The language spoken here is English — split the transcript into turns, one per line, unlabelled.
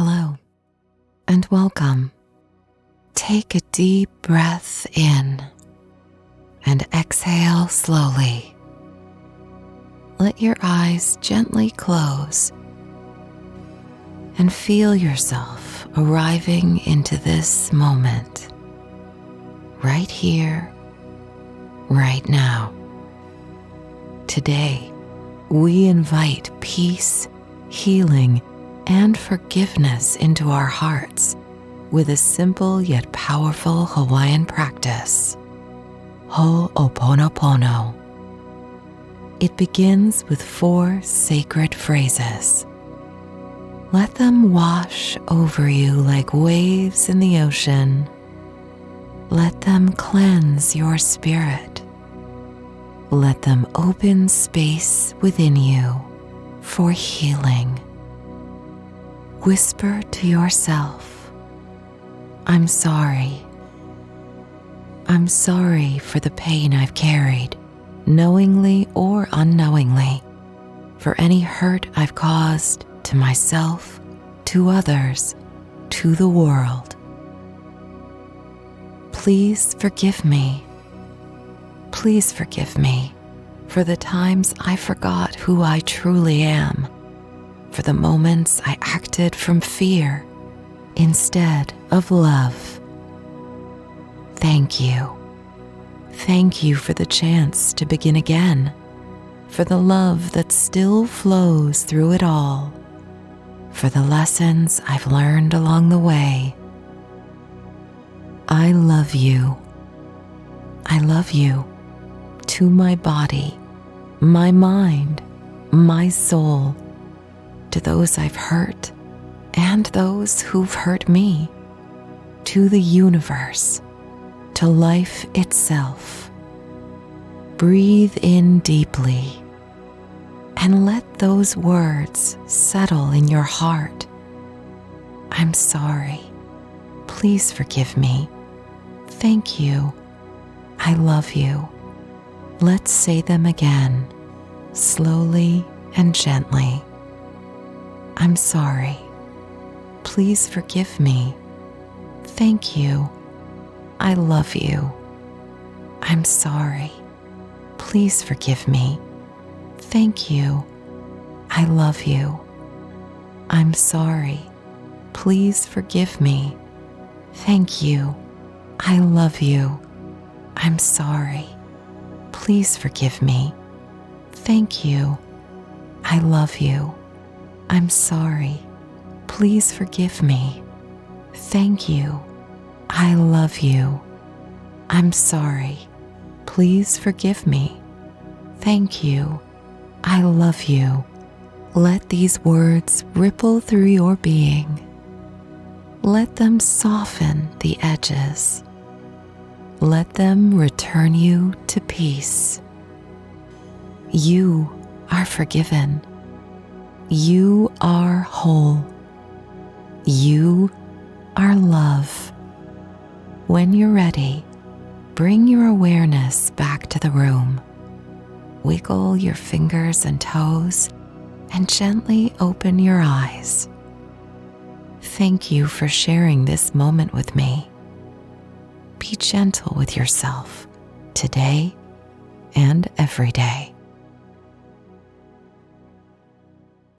Hello and welcome. Take a deep breath in and exhale slowly. Let your eyes gently close and feel yourself arriving into this moment, right here, right now. Today, we invite peace, healing, and forgiveness into our hearts with a simple yet powerful Hawaiian practice, Ho'oponopono. It begins with 4 sacred phrases. Let them wash over you like waves in the ocean. Let them cleanse your spirit. Let them open space within you for healing. Whisper to yourself, I'm sorry. I'm sorry for the pain I've carried, knowingly or unknowingly, for any hurt I've caused to myself, to others, to the world. Please forgive me. Please forgive me for the times I forgot who I truly am, for the moments I acted from fear instead of love. Thank you. Thank you for the chance to begin again, for the love that still flows through it all, for the lessons I've learned along the way. I love you. I love you to my body, my mind, my soul, to those I've hurt and those who've hurt me, to the universe, to life itself. Breathe in deeply and let those words settle in your heart. I'm sorry. Please forgive me. Thank you. I love you. Let's say them again, slowly and gently. I'm sorry. Please forgive me. Thank you. I love you. I'm sorry. Please forgive me. Thank you. I love you. I'm sorry. Please forgive me. Thank you. I love you. I'm sorry. Please forgive me. Thank you. I love you. I'm sorry. Please forgive me. Thank you. I love you. I'm sorry. Please forgive me. Thank you. I love you. Let these words ripple through your being. Let them soften the edges. Let them return you to peace. You are forgiven. You are whole. You are love. When you're ready, bring your awareness back to the room. Wiggle your fingers and toes and gently open your eyes. Thank you for sharing this moment with me. Be gentle with yourself today and every day.